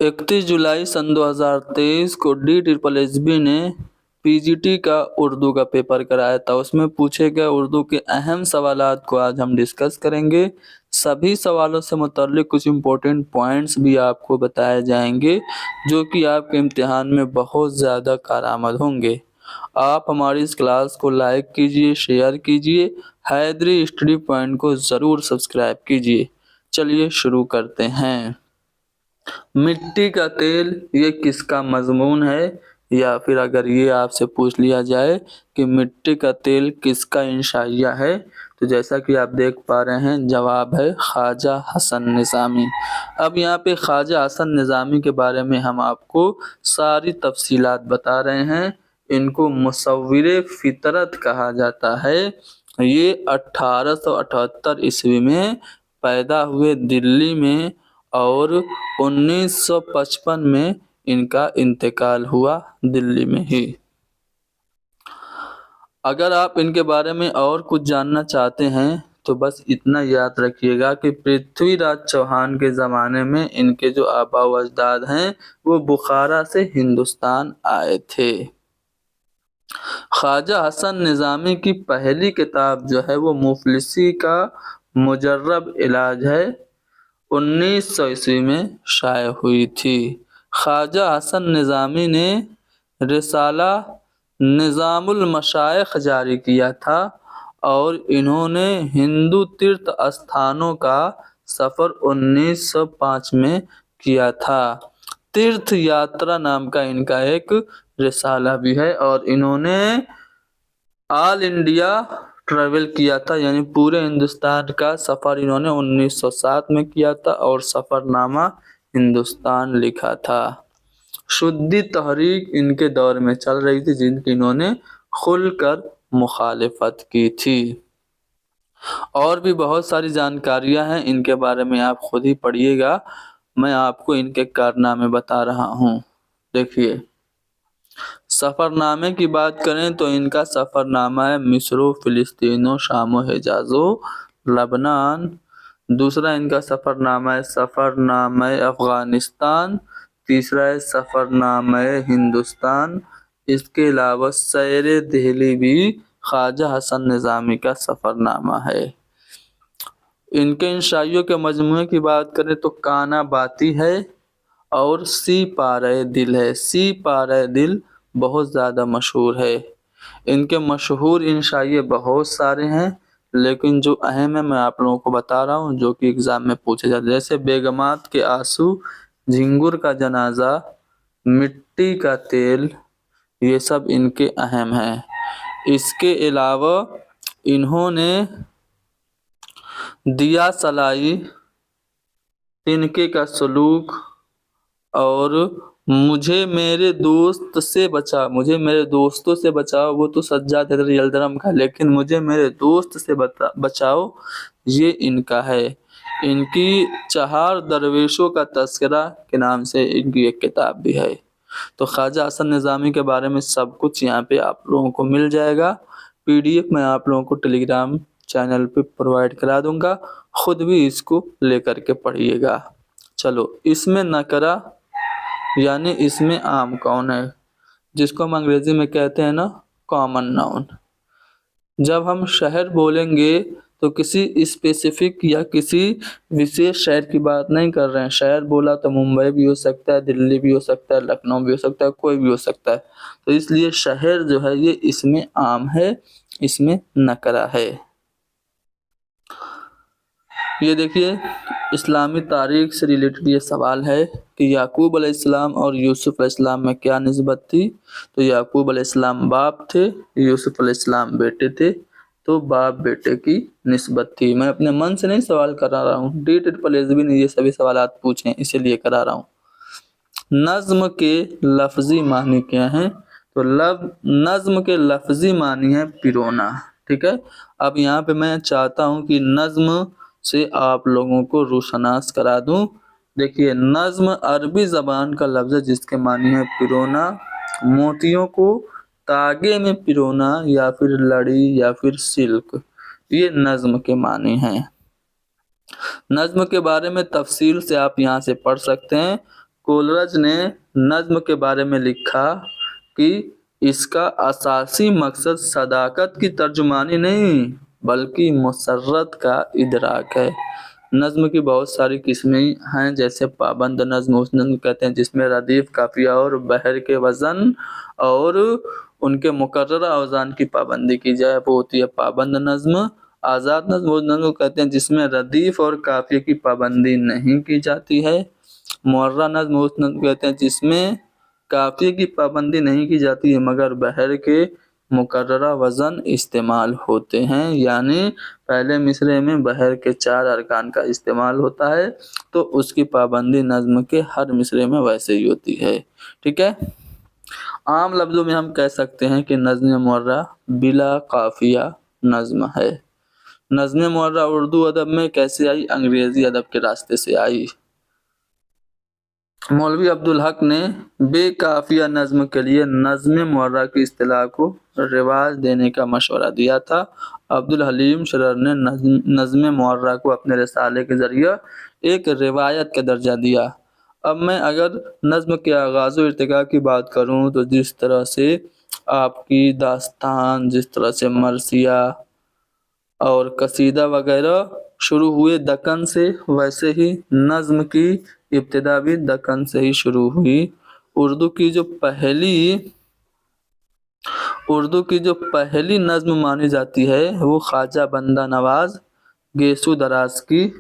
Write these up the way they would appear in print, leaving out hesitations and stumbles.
31 जुलाई सन 2023 को DSSB ने PGT का उर्दू का पेपर कराया था। उसमें पूछे गए उर्दू के अहम सवालात को आज हम डिस्कस करेंगे। सभी सवालों से मुताल्लिक कुछ इम्पोर्टेंट पॉइंट्स भी आपको बताए जाएंगे जो कि आपके इम्तिहान में बहुत ज़्यादा कारआमद होंगे। आप हमारी इस क्लास को लाइक कीजिए, शेयर कीजिए, हैदरी स्टडी पॉइंट को ज़रूर सब्सक्राइब कीजिए। चलिए शुरू करते हैं। मिट्टी का तेल ये किसका मजमून है, या फिर अगर ये आपसे पूछ लिया जाए कि मिट्टी का तेल किसका इंशाइया है, तो जैसा कि आप देख पा रहे हैं जवाब है ख्वाजा हसन निज़ामी। अब यहाँ पे ख्वाजा हसन निज़ामी के बारे में हम आपको सारी तफसीलात बता रहे हैं। इनको मुसव्विरे फितरत कहा जाता है। ये 1878 ईस्वी में पैदा हुए दिल्ली में और 1955 में इनका इंतकाल हुआ दिल्ली में ही। अगर आप इनके बारे में और कुछ जानना चाहते हैं तो बस इतना याद रखिएगा कि पृथ्वीराज चौहान के ज़माने में इनके जो आबा व अजदाद हैं वो बुखारा से हिंदुस्तान आए थे। ख्वाजा हसन निज़ामी की पहली किताब जो है वो मुफलिसी का मुजर्रब इलाज है, 1900 ईस्वी में शाये हुई थी। ख्वाजा हसन निज़ामी ने रिसाला निज़ामुल मशाइख जारी किया था और इन्होंने हिंदू तीर्थ स्थानों का सफ़र 1905 में किया था। तीर्थ यात्रा नाम का इनका एक रिसाला भी है और इन्होंने ऑल इंडिया ट्रैवल किया था, यानी पूरे हिंदुस्तान का सफ़र इन्होंने 1907 में किया था और सफ़रनामा हिंदुस्तान लिखा था। शुद्धी तहरीक इनके दौर में चल रही थी जिनकी इन्होंने खुलकर मुखालिफत की थी। और भी बहुत सारी जानकारियां हैं, इनके बारे में आप खुद ही पढ़िएगा। मैं आपको इनके कारनामे बता रहा हूँ। देखिए, सफ़रनामे की बात करें तो इनका सफ़रनामा है मिस्र, फ़िलिस्तीन, शाम, हिजाज़ो, लबनान। दूसरा इनका सफ़रनामा है सफ़रनामा अफ़गानिस्तान। तीसरा है सफ़रनामा हिंदुस्तान। इसके अलावा सैर दिल्ली भी ख्वाजा हसन निज़ामी का सफ़रनामा है। इनके इन शाइयों के मजमूए की बात करें तो काना बाती है और सी पारे दिल है। सी पारे दिल बहुत ज़्यादा मशहूर है। इनके मशहूर इंशाइए बहुत सारे हैं, लेकिन जो अहम है मैं आप लोगों को बता रहा हूँ जो कि एग्ज़ाम में पूछे जाते हैं। जैसे बेगमात के आंसू, झिंगुर का जनाजा, मिट्टी का तेल, ये सब इनके अहम हैं। इसके अलावा इन्होंने दिया सलाई, तिनके का सलूक और मुझे मेरे दोस्त से बचा, मुझे मेरे दोस्तों से बचाओ, वो तो सज्जाद हैदरी यलदरम का, लेकिन मुझे मेरे दोस्त से बचाओ ये इनका है। इनकी चहार दरवेशों का तस्करा के नाम से इनकी एक किताब भी है। तो ख्वाजा हसन निज़ामी के बारे में सब कुछ यहाँ पे आप लोगों को मिल जाएगा। PDF मैं आप लोगों को टेलीग्राम चैनल पे प्रोवाइड करा दूंगा, खुद भी इसको लेकर के पढ़िएगा। चलो, इसमें नकरा यानी इसमें आम कौन है, जिसको हम अंग्रेजी में कहते हैं ना कॉमन नाउन। जब हम शहर बोलेंगे तो किसी स्पेसिफिक या किसी विशेष शहर की बात नहीं कर रहे हैं। शहर बोला तो मुंबई भी हो सकता है, दिल्ली भी हो सकता है, लखनऊ भी हो सकता है, कोई भी हो सकता है। तो इसलिए शहर जो है ये इसमें आम है, इसमें नकरा है। ये देखिए, इस्लामी तारीख से रिलेटेड ये सवाल है कि याकूब अलैहिस्सलाम और यूसुफ अलैहिस्सलाम में क्या निस्बत थी। तो याकूब अलैहिस्सलाम बाप थे, यूसुफ अलैहिस्सलाम बेटे थे, तो बाप बेटे की निस्बत थी। मैं अपने मन से नहीं सवाल करा रहा हूँ, DSSB ने ये सभी सवालात पूछे हैं इसीलिए करा रहा हूँ। नज़्म के लफ्ज़ी मानी क्या हैं, तो नज़्म के लफ्ज़ी मानी है पिरोना। ठीक है, अब यहाँ पे मैं चाहता हूँ कि नज़्म से आप लोगों को रोशनास करा दूं। देखिए, नज़्म अरबी ज़बान का लफ्ज़ है जिसके मानी है पिरोना, मोतियों को तागे में पिरोना या फिर लड़ी या फिर सिल्क, ये नज़्म के मानी हैं। नज़्म के बारे में तफसील से आप यहाँ से पढ़ सकते हैं। कोलरज ने नज्म के बारे में लिखा कि इसका असासी मकसद सदाकत की तर्जुमानी नहीं बल्कि मुसर्रत का इदराक है। नज्म की बहुत सारी किस्में हैं, जैसे पाबंद नज्म उस नज्म कहते हैं जिसमें रदीफ, काफिया और बहर के वजन और उनके मुकर्रर औजान की पाबंदी की जाए, वो होती है पाबंद नज्म। आज़ाद नज्म उस नज्म को कहते हैं जिसमें रदीफ और काफिया की पाबंदी नहीं की जाती है। मुअर्रा नज्म उस नज्म को कहते हैं जिसमें काफिया की पाबंदी नहीं की जाती है मगर बहर के मुकर्ररा वज़न इस्तेमाल होते हैं, यानी पहले मिसरे में बहर के 4 अरकान का इस्तेमाल होता है तो उसकी पाबंदी नज्म के हर मिसरे में वैसे ही होती है। ठीक है। आम लफ्ज़ों में हम कह सकते हैं कि नज़्म मुअर्रा बिला काफिया नज्म है। नज़्म मुअर्रा उर्दू अदब में कैसे आई? अंग्रेज़ी अदब के रास्ते से आई। मौलवी अब्दुल हक ने बेकाफिया नज्म के लिए नज़्म मुअर्रा की इस्तिलाह को रिवाज देने का मशवरा दिया था। अब्दुल हलीम शरर ने नज़्म मुअर्रा को अपने रिसाले के ज़रिए एक रिवायत का दर्जा दिया। अब मैं अगर नज़्म के आगाज़ व इर्तिका की बात करूँ तो जिस तरह से आपकी दास्तान, जिस तरह से मरसिया और कसीदा वगैरह शुरू हुए दक्कन से, वैसे ही नज़्म की इब्तिदा भी दक्कन से ही शुरू हुई। उर्दू की जो पहली नज़्म मानी जाती है वो ख्वाजा बंदा नवाज गेसू दराज की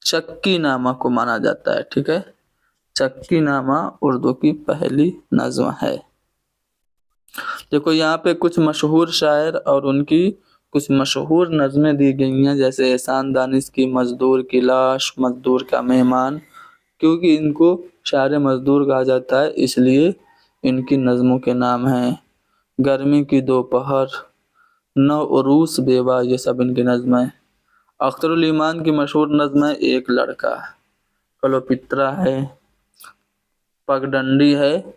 चक्की नामा को माना जाता है। ठीक है, चक्की नामा उर्दू की पहली नज़्म है। देखो यहाँ पे कुछ मशहूर शायर और उनकी कुछ मशहूर नज़में दी गई हैं, जैसे एहसान दानिश की मजदूर की लाश, मजदूर का मेहमान। क्योंकि इनको शायर मजदूर कहा जाता है इसलिए इनकी नज़मों के नाम हैं। गर्मी की दोपहर, नौ उरूस बेवा, ये सब इनकी नज़म है। अख्तरुल ईमान की मशहूर नज़म है एक लड़का, कलोपित्रा है, पगडंडी है।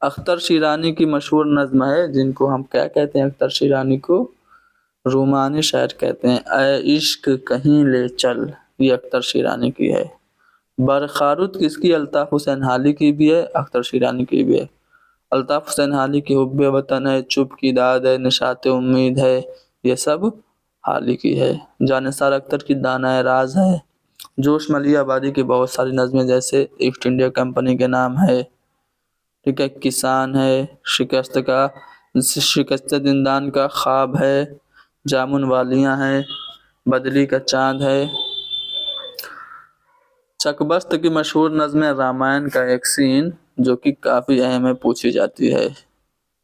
अख्तर शिरानी की मशहूर नज़म है, जिनको हम क्या कहते हैं? अख्तर शिरानी को रूमानी शायर कहते हैं। ऐ इश्क कहीं ले चल, ये अख्तर शिरानी की है। बरखारुत किसकी? अल्ताफ़ हुसैन हाली की भी है, अख्तर शिरानी की भी है। अल्ताफ़ हुसैन हाली की हुब्बे वतन है, चुप की दाद है, निशाते उम्मीद है, ये सब हाली की है। जानिसार अख्तर की दाना राज है। जोश मलिया आबादी की बहुत सारी नज़में, जैसे ईस्ट इंडिया कंपनी के नाम है। ठीक है, किसान है, शिकस्त जिंदान का ख्वाब है, जामुन वालियाँ है, बदली का चांद है। चकबस्त की मशहूर नज़म रामायण का एक सीन, जो कि काफ़ी अहम है, पूछी जाती है।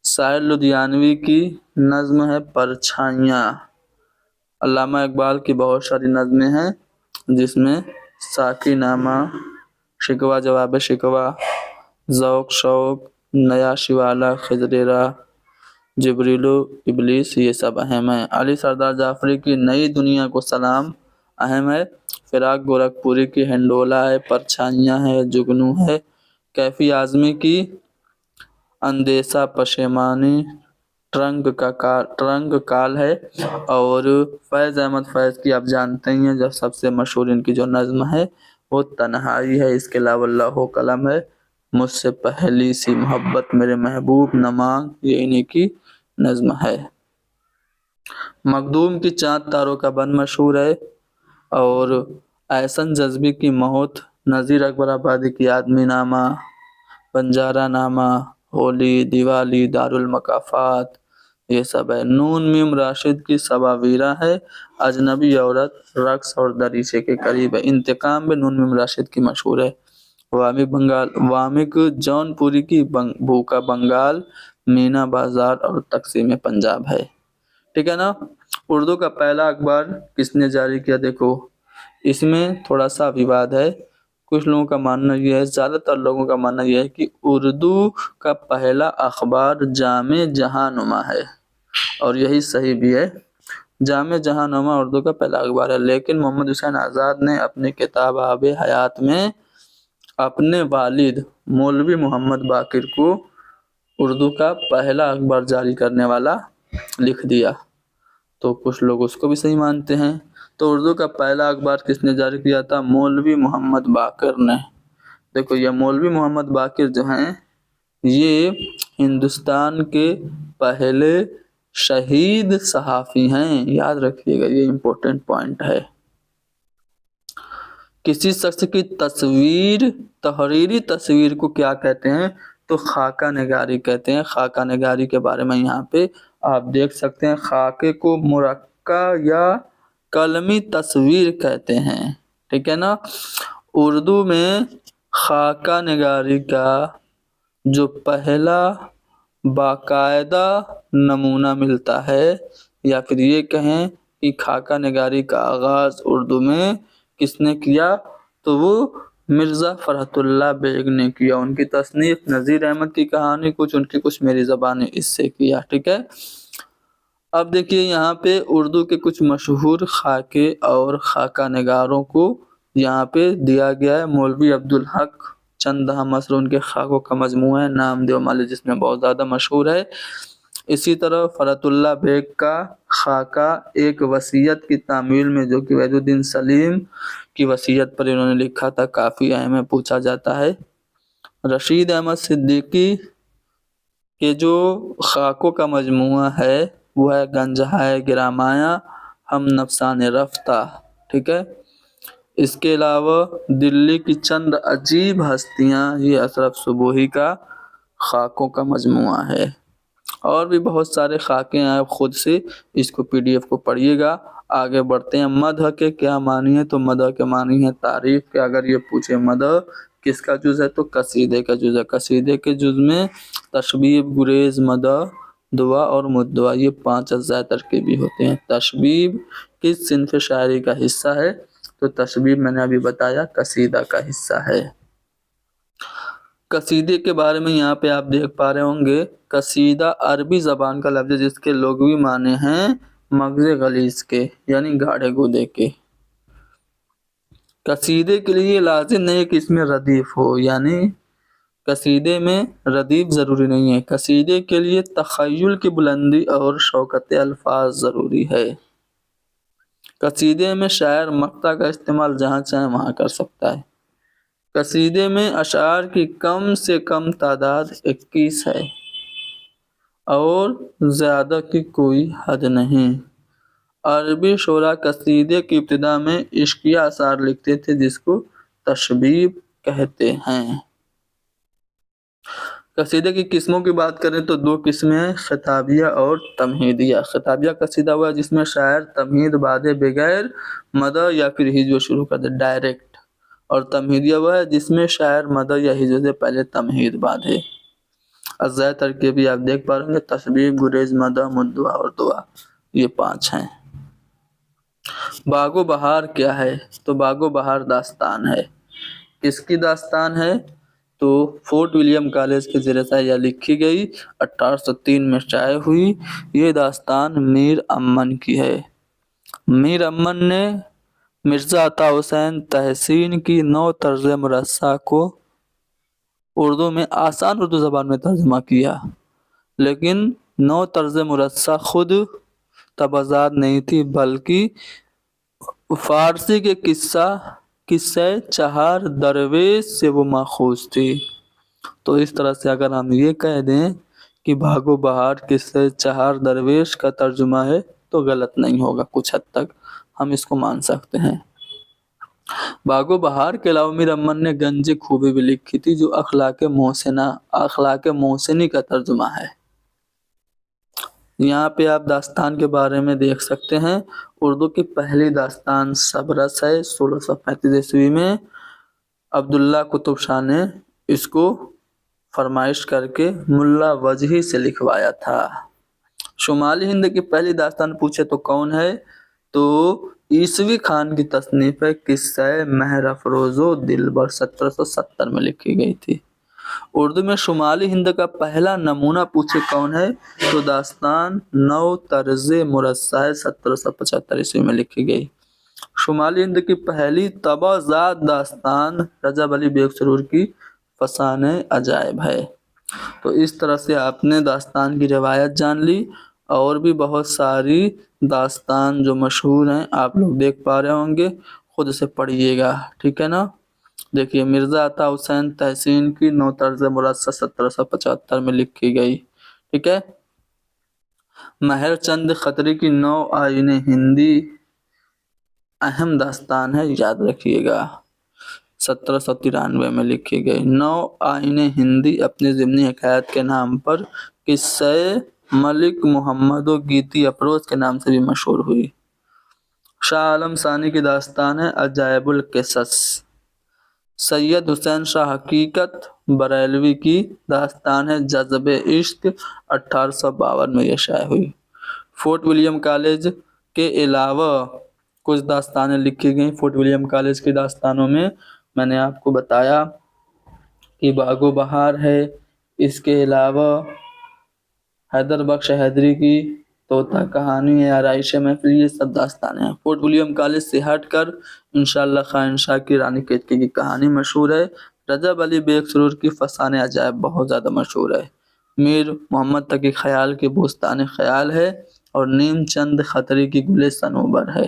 शायर लुधियानवी की नज़म है परछाइयाँ। अल्लामा इकबाल की बहुत सारी नज़में हैं, जिसमें साकी नामा, शिकवा जवाब शिकवा, ज़ौक़ शौक़, नया शिवाला, खिजरेरा, जिब्रीलो इबलीस, ये सब अहम है। अली सरदार जाफरी की नई दुनिया को सलाम अहम है। फिराक गोरखपुरी की हिंडोला है, परछाइयाँ है, जुगनू है। कैफी आज़मी की अंदेशा पशेमानी, ट्रंक काल है। और फैज़ अहमद फैज़ की आप जानते ही हैं, जो सबसे मशहूर इनकी जो नज़्म है वो तन्हाई है। इसके अलावा लौहो कलम है, मुझसे पहली सी मोहब्बत, मेरे महबूब न मांग, ये इन्हीं की नज़्म है। मखदूम की चाँद तारों का बन मशहूर है। और एहसन जज्बी की मौत, नज़ीर अकबर आबादी की आदमी नामा, बंजारा नामा, होली, दिवाली, दारुल मकाफात, ये सब है। नून मीम राशिद की सबावीरा है, अजनबी औरत, रक्स और दरीचे के करीब है। इंतकाम में नून मीम राशिद की मशहूर है। वामिक जौनपुरी की भूखा बंगाल, मीना बाजार और तकसीम पंजाब है। ठीक है ना। उर्दू का पहला अखबार किसने जारी किया? देखो इसमें थोड़ा सा विवाद है। कुछ लोगों का मानना यह है, ज़्यादातर लोगों का मानना यह है कि उर्दू का पहला अखबार जामे जहांनुमा है, और यही सही भी है। जामे जहांनुमा उर्दू का पहला अखबार है, लेकिन मोहम्मद हुसैन आज़ाद ने अपनी किताब आबे हयात में अपने वालिद मौलवी मोहम्मद बाकिर को उर्दू का पहला अखबार जारी करने वाला लिख दिया, तो कुछ लोग उसको भी सही मानते हैं। तो उर्दू का पहला अखबार किसने जारी किया था? मौलवी मोहम्मद बाकिर ने। देखो ये मौलवी मोहम्मद बाकिर जो हैं ये हिंदुस्तान के पहले शहीद सहाफ़ी हैं, याद रखिएगा, ये इम्पोर्टेंट पॉइंट है। किसी शख्स की तस्वीर, तहरीरी तस्वीर को क्या कहते हैं? तो खाका नगारी कहते हैं। खाका नगारी के बारे में यहाँ पे आप देख सकते हैं, खाके को मुरक्का या कलमी तस्वीर कहते हैं, ठीक है ना। उर्दू में खाका नगारी का जो पहला बाकायदा नमूना मिलता है, या फिर ये कहें कि खाका नगारी का आगाज़ उर्दू में किसने किया, तो वो मिर्ज़ा फ़रहतुल्लाह बेग ने किया। उनकी तसनीफ़ नज़ीर अहमद की कहानी कुछ, उनकी कुछ मेरी ज़बानी इससे किया, ठीक है। अब देखिए यहाँ पे उर्दू के कुछ मशहूर खाके और खाका नगारों को यहाँ पे दिया गया है। मौलवी अब्दुल हक चंद मसर उनके खाकों का मजमूआ है, नामदेव माली जिसमें बहुत ज़्यादा मशहूर है। इसी तरह फ़रहतुल्लाह बेग का खाका एक वसीयत की तामील में, जो कि वैजुद्दीन सलीम की वसीयत पर इन्होंने लिखा था, काफ़ी अहम है, पूछा जाता है। रशीद अहमद सिद्दीकी के जो खाकों का मजमूआ है वो है गंजहाए गिरामाया हम नफसान रफ्ता, ठीक है। इसके अलावा दिल्ली की चंद अजीब हस्तियां, ये अशरफ सुबोही का खाकों का मजमूआ है। और भी बहुत सारे खाके हैं, आप खुद से इसको PDF को पढ़िएगा। आगे बढ़ते हैं। मदह के क्या मानी है? तो मदह के मानी है तारीफ के। अगर ये पूछे मदह किसका जुज़ है, तो कसीदे का जुज़ है। कसीदे के जुज़ में तशबीब, गुरेज, मदह, दुआ और मुद्दुआ, ये 5 अज्जा तरकीबी होते हैं। तशबीब किस सिनफ शायरी का हिस्सा है? तो तशबीब मैंने अभी बताया कसीदा का हिस्सा है। कसीदे के बारे में यहाँ पे आप देख पा रहे होंगे, कसीदा अरबी ज़बान का लफ्ज़ है जिसके लुग़वी माने हैं मग़ज़ गलीज़ के, यानी गाढ़े गूदे के। कसीदे के लिए लाजिम नहीं है कि इसमें रदीफ़ हो, यानी कसीदे में रदीफ़ ज़रूरी नहीं है। कसीदे के लिए तख़य्युल की बुलंदी और शौक़त अल्फाज ज़रूरी है। कसीदे में शायर मक्ता का इस्तेमाल जहाँ चाहे वहाँ कर सकता है। कसीदे में अशार की कम से कम तादाद 21 है और ज़्यादा की कोई हद नहीं। अरबी शोरा कसीदे की इब्तिदा में इश्किया अशार लिखते थे जिसको तशबीब कहते हैं। कसीदे की किस्मों की बात करें तो 2 किस्में हैं, खिताबिया और तमहीदिया। खिताबिया कसीदा हुआ जिसमें शायर तमहीद बादे बगैर मदह या फिर हिज्व शुरू कर दे डायरेक्ट, और तमहीदिया हुआ है जिसमें शायर मदह या हिज्व से पहले तमहीद बांधे। अज़्ज़ाए तरकीबी आप देख पा रहे होंगे, तशबीब, गुरेज, मदह, मुद्दुआ और दुआ, ये 5 हैं। बागो बहार क्या है? तो बागो बहार दास्तान है। किसकी दास्तान है? तो फोर्ट विलियम कॉलेज के ज़ेरे शाया लिखी गई, 1803 में शाये हुई। ये दास्तान मीर अमन की है। मीर अमन ने मिर्ज़ा अता हुसैन तहसीन की 9 तर्ज़ मुरस्सा को उर्दू में आसान उर्दू ज़बान में तर्जुमा किया, लेकिन 9 तर्ज़ मुरस्सा खुद तबज़ात नहीं थी, बल्कि फ़ारसी के किस्से चहार दरवेश से वो माखूज़ थी। तो इस तरह से अगर हम ये कह दें कि बागो बहार किस्से चहार दरवेश का तर्जुमा है तो गलत नहीं होगा, कुछ हद तक हम इसको मान सकते हैं। बागो बहार के अलावा मीर अमन ने गंज खूबी भी लिखी थी जो अखलाक मोहसिनी का तर्जुमा है। यहाँ पे आप दास्तान के बारे में देख सकते हैं। उर्दू की पहली दास्तान सबरस है, 1635 ईस्वी में अब्दुल्ला कुतुब शाह ने इसको फरमाइश करके मुल्ला वजही से लिखवाया था। शुमाली हिंद की पहली दास्तान पूछे तो कौन है? तो ईसवी खान की तसनीफ है किस्सा महर अफरोज़ो दिलबर, 1770 में लिखी गई थी। उर्दू में शुमाली हिंद का पहला नमूना पूछे कौन है? तो दास्तान 9 तर्ज़े मुरस्सा है, 1775 ईस्वी में लिखी गई। शुमाली हिंद की पहली तबाज़ात दास्तान रजब अली बेग सरूर की फसाने अजायब है। तो इस तरह से आपने दास्तान की रिवायत जान ली, और भी बहुत सारी दास्तान जो मशहूर हैं आप लोग देख पा रहे होंगे, खुद से पढ़िएगा, ठीक है ना। देखिए مرزا عطا حسین تحسین کی نو طرز مرصع 1775 میں لکھی گئی، ٹھیک ہے۔ مہر چند خطری کی نو آئین ہندی اہم داستان ہے، یاد رکھیے گا، 1793 میں لکھی گئی۔ نو آئین ہندی اپنی ضمنی حکایت کے نام پر قصہ ملک محمد و گیتی افروز کے نام سے بھی مشہور ہوئی۔ شاہ عالم ثانی کی داستان ہے عجائب القصص۔ سید حسین شاہ حقیقت بریلوی کی داستان ہے جذب عشق، 1852 میں یہ شائع ہوئی۔ فورٹ ولیم کالج کے علاوہ کچھ داستانیں لکھی گئیں۔ فورٹ ولیم کالج کی داستانوں میں نے آپ کو بتایا کہ باغ و بہار ہے، اس کے علاوہ حیدر بخش حیدری کی طوطا کہانی ہے، آرائش محفل، یہ سب داستانیں ہیں۔ فورٹ ولیم کالج سے ہٹ کر انشاءاللہ خان شاہ کی رانی کیتکی کی کہانی مشہور ہے۔ رجب علی بیگ سرور کی فسانہ عجائب بہت زیادہ مشہور ہے۔ میر محمد تقی خیال کی بستان خیال ہے، اور نیم چند خطری کی گل صنوبر ہے۔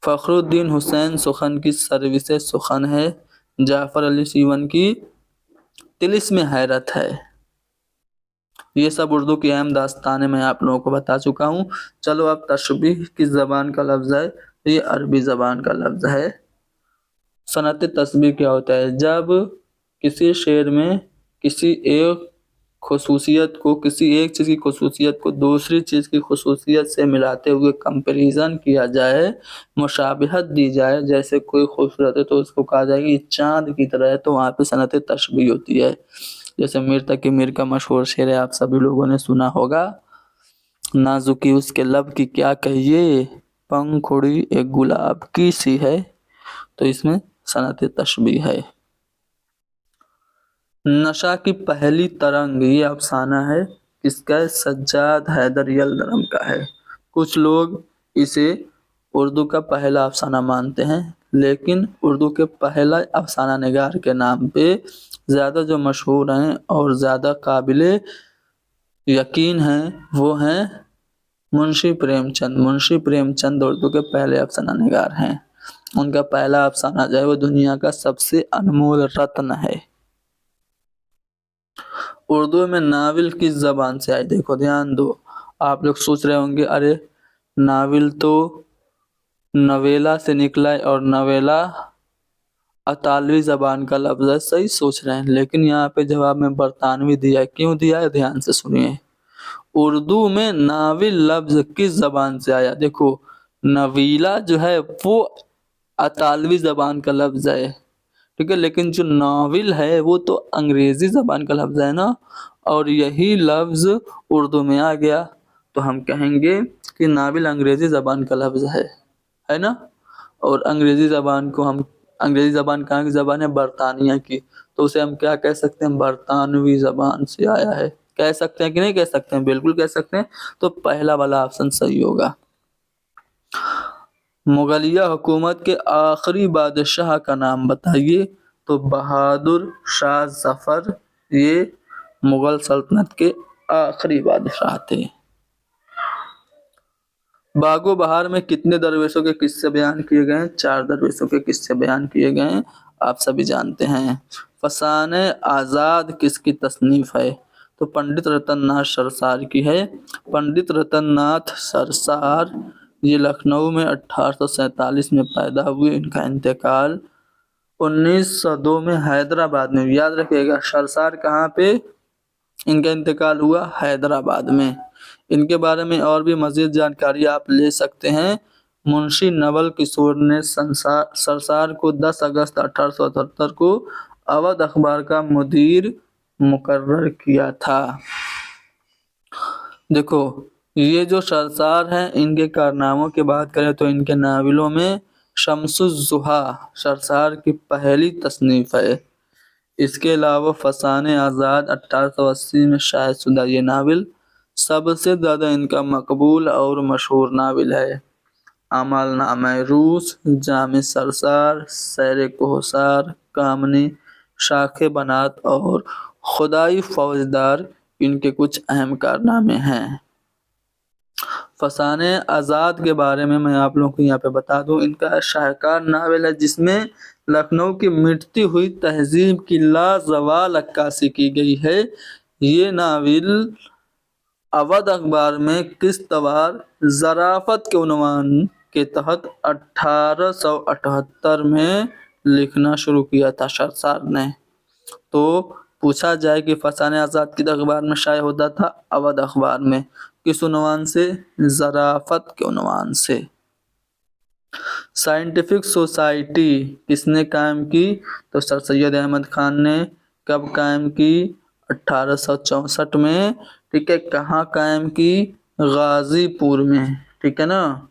فخر الدین حسین سخن کی سروس سخن ہے۔ جعفر علی سیون کی طلسم حیرت ہے۔ یہ سب اردو کی اہم داستانیں میں آپ لوگوں کو بتا چکا ہوں۔ چلو اب تشبیہ کس زبان کا لفظ ہے؟ یہ عربی زبان کا لفظ ہے۔ صنعت تشبیہ کیا ہوتا ہے؟ جب کسی شعر میں کسی ایک چیز کی خصوصیت کو دوسری چیز کی خصوصیت سے ملاتے ہوئے کمپیریزن کیا جائے، مشابہت دی جائے، جیسے کوئی خوبصورت ہے تو اس کو کہا جائے کہ یہ چاند کی طرح ہے، تو وہاں پہ صنعت تشبیہ ہوتی ہے۔ جیسے میر تقی میر کا مشہور شعر ہے، آپ سبھی لوگوں نے سنا ہوگا، نازکی اس کے لب کی کیا کہیے، پنکھڑی ایک گلاب کی سی ہے، تو اس میں صنعت تشبیہ ہے۔ نشا کی پہلی ترنگ، یہ افسانہ ہے، کس کا ہے؟ سجاد حیدر یلدرم کا ہے۔ کچھ لوگ اسے اردو کا پہلا افسانہ مانتے ہیں، لیکن اردو کے پہلا افسانہ نگار کے نام پہ زیادہ جو مشہور ہیں اور زیادہ قابل یقین ہیں وہ ہیں منشی پریم چند۔ منشی پریم چند اردو کے پہلے افسانہ نگار ہیں۔ ان کا پہلا افسانہ جو ہے وہ دنیا کا سب سے انمول رتن ہے۔ اردو میں ناول کس زبان سے آئی؟ دیکھو دھیان دو، آپ لوگ سوچ رہے ہوں گے ارے ناول تو نویلا سے نکلا ہے، اور نویلا اطالوی زبان کا لفظ ہے، صحیح سوچ رہے ہیں، لیکن یہاں پہ جواب میں برطانوی دیا ہے۔ کیوں دیا ہے؟ دھیان سے سنیے۔ اردو میں ناول لفظ کس زبان سے آیا؟ دیکھو نویلا جو ہے وہ اطالوی زبان کا لفظ ہے، ٹھیک ہے، لیکن جو ناول ہے وہ تو انگریزی زبان کا لفظ ہے نا، اور یہی لفظ اردو میں آ گیا، تو ہم کہیں گے کہ ناول انگریزی زبان کا لفظ ہے نا، اور انگریزی زبان کہاں کی زبان ہے؟ برطانیہ کی، تو اسے ہم کیا کہہ سکتے ہیں؟ برطانوی زبان سے آیا ہے۔ کہہ سکتے ہیں کہ نہیں کہہ سکتے ہیں؟ بالکل کہہ سکتے ہیں، تو پہلا والا آپشن صحیح ہوگا۔ مغلیہ حکومت کے آخری بادشاہ کا نام بتائیے، تو بہادر شاہ ظفر، یہ مغل سلطنت کے آخری بادشاہ تھے۔ باغ و بہار میں کتنے درویشوں کے قصے بیان کیے گئے ہیں؟ 4 درویشوں کے قصے بیان کیے گئے ہیں، آپ سبھی جانتے ہیں۔ فسانہ آزاد کس کی تصنیف ہے؟ تو پنڈت رتن ناتھ سرسار کی ہے۔ پنڈت رتن ناتھ سرسار یہ لکھنؤ میں 1847 میں پیدا ہوئے، ان کا انتقال 1902 میں حیدرآباد میں، یاد رکھیے گا سرسار کہاں پہ ان کا انتقال ہوا؟ حیدرآباد میں۔ ان کے بارے میں اور بھی مزید جانکاری آپ لے سکتے ہیں۔ منشی نول کشور نے سرسار کو 10 اگست 1878 کو اودھ اخبار کا مدیر مقرر کیا تھا۔ دیکھو یہ جو سرسار ہیں ان کے کارناموں کی بات کریں تو ان کے ناولوں میں شمس الضحیٰ سرسار کی پہلی تصنیف ہے۔ اس کے علاوہ فسانہ آزاد 1880 میں شائع شدہ یہ ناول سب سے زیادہ ان کا مقبول اور مشہور ناول ہے۔ اعمال نامہ روس، جام سرسار، سیر کوہسار، کامنی، شاخ بنات اور خدائی فوجدار ان کے کچھ اہم کارنامے ہیں۔ فسانہ آزاد کے بارے میں آپ لوگوں کو یہاں پہ بتا دوں، ان کا شاہکار ناول ہے جس میں लखनऊ की मिटती हुई तहजीब की लाजवाल अक्कासी की गई है। ये नावल अवध अखबार में किस्तवार ज़राफ़त के उन्वान के तहत 1878 में लिखना शुरू किया था सरसार ने। तो पूछा जाए कि फसाने आज़ाद किस अखबार में शाये होता था? अवध अखबार में। किस उन्वान से? ज़राफ़त के उन्वान से। साइंटिफिक सोसाइटी किसने कायम की? तो सर सैयद अहमद खान ने। कब कायम की? 1864 में। ठीक है, कहाँ कायम की? गाजीपुर में। ठीक है ना।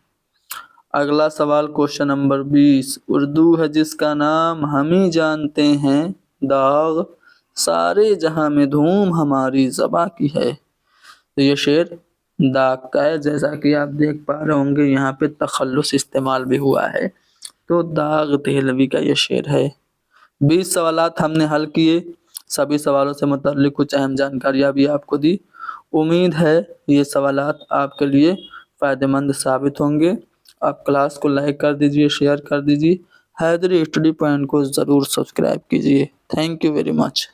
अगला सवाल क्वेश्चन नंबर 20, उर्दू है जिसका नाम हम ही जानते हैं, दाग सारे जहां में धूम हमारी ज़बां की है। तो ये शेर दाग का है, जैसा कि आप देख पा रहे होंगे यहाँ पे तखल्लुस इस्तेमाल भी हुआ है। तो दाग देहलवी का ये शेर है। 20 सवालात हमने हल किए, सभी सवालों से मुताल्लिक कुछ अहम जानकारियाँ भी आपको दी। उम्मीद है ये सवालात आपके लिए फ़ायदेमंद साबित होंगे। आप क्लास को लाइक कर दीजिए, शेयर कर दीजिए। हैदरी स्टडी पॉइंट को ज़रूर सब्सक्राइब कीजिए। Thank you very much.